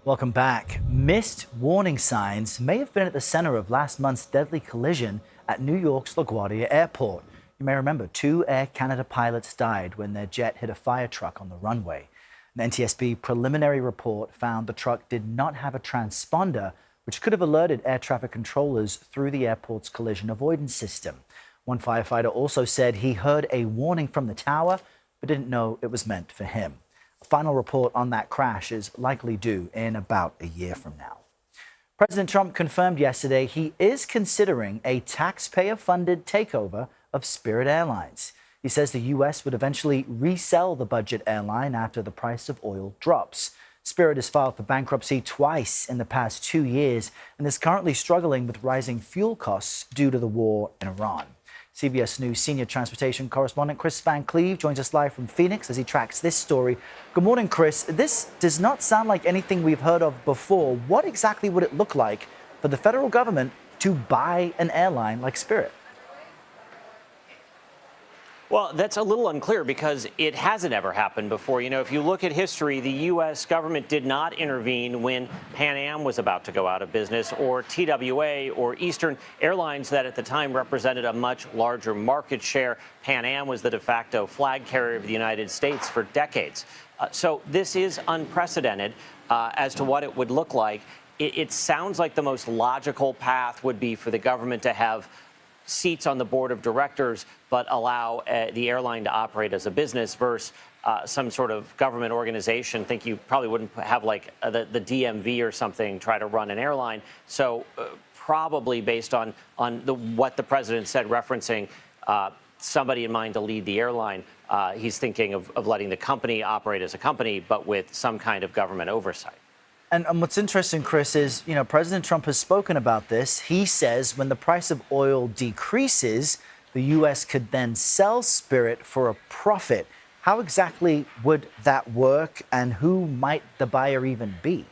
Welcome back. Missed warning signs may have been at the center of last month's deadly collision at New York's LaGuardia Airport. You may remember 2 Air Canada pilots died when their jet hit a fire truck on the runway. An NTSB preliminary report found the truck did not have a transponder, which could have alerted air traffic controllers through the airport's collision avoidance system. One firefighter also said he heard a warning from the tower, but didn't know it was meant for him. A final report on that crash is likely due in about a year from now. President Trump confirmed yesterday he is considering a taxpayer-funded takeover of Spirit Airlines. He says the U.S. would eventually resell the budget airline after the price of oil drops. Spirit has filed for bankruptcy twice in the past 2 years and is currently struggling with rising fuel costs due to the war in Iran. CBS News senior transportation correspondent Kris joins us live from Phoenix as he tracks this story. Good morning, Kris. This does not sound like anything we've heard of before. What exactly would it look like for the federal government to buy an airline like Spirit? Well, that's a little unclear because it hasn't ever happened before. You know, if you look at history, the U.S. government did not intervene when Pan Am was about to go out of business, or TWA or Eastern Airlines that at the time represented a much larger market share. Pan Am was the de facto flag carrier of the United States for decades. So this is unprecedented as to what it would look like. It sounds like the most logical path would be for the government to have seats on the board of directors, but allow the airline to operate as a business versus some sort of government organization. I think you probably wouldn't have like the DMV or something try to run an airline. So probably based on what the president said, referencing somebody in mind to lead the airline, he's thinking of letting the company operate as a company, but with some kind of government oversight. And what's interesting, Kris, is, President Trump has spoken about this. He says when the price of oil decreases, the U.S. could then sell Spirit for a profit. How exactly would that work, and who might the buyer even be?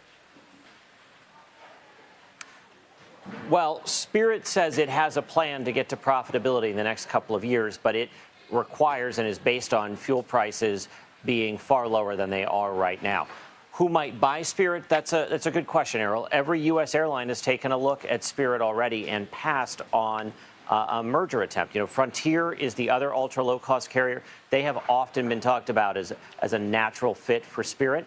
Well, Spirit says it has a plan to get to profitability in the next couple of years, but it requires and is based on fuel prices being far lower than they are right now. Who might buy Spirit? That's a good question, Errol. Every U.S. airline has taken a look at Spirit already and passed on a merger attempt. Frontier is the other ultra low-cost carrier. They have often been talked about as a natural fit for Spirit.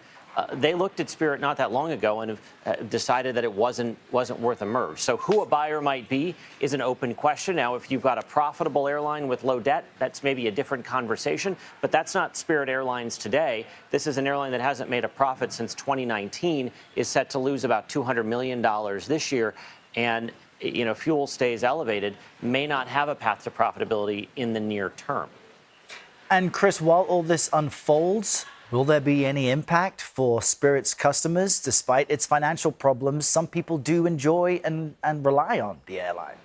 They looked at Spirit not that long ago and have decided that it wasn't worth a merge. So who a buyer might be is an open question. Now, if you've got a profitable airline with low debt, that's maybe a different conversation. But that's not Spirit Airlines today. This is an airline that hasn't made a profit since 2019, is set to lose about $200 million this year. And fuel stays elevated, may not have a path to profitability in the near term. And Kris, while all this unfolds, will there be any impact for Spirit's customers? Despite its financial problems, some people do enjoy and rely on the airline.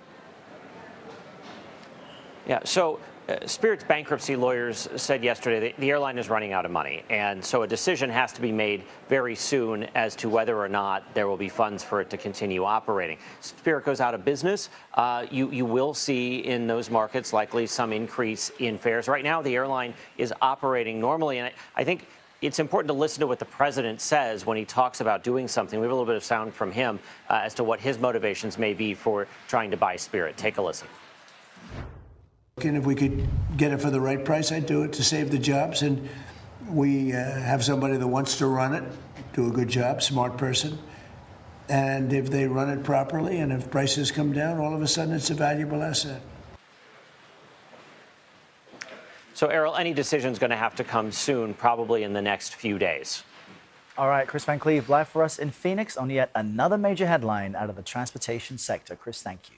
Yeah, so Spirit's bankruptcy lawyers said yesterday the airline is running out of money. And so a decision has to be made very soon as to whether or not there will be funds for it to continue operating. Spirit goes out of business. You will see in those markets likely some increase in fares. Right now, the airline is operating normally. And I think it's important to listen to what the president says when he talks about doing something. We have a little bit of sound from him as to what his motivations may be for trying to buy Spirit. Take a listen. And if we could get it for the right price, I'd do it to save the jobs. And we have somebody that wants to run it, do a good job, smart person. And if they run it properly and if prices come down, all of a sudden it's a valuable asset. So, Errol, any decision is going to have to come soon, probably in the next few days. All right, Kris live for us in Phoenix on yet another major headline out of the transportation sector. Kris, thank you.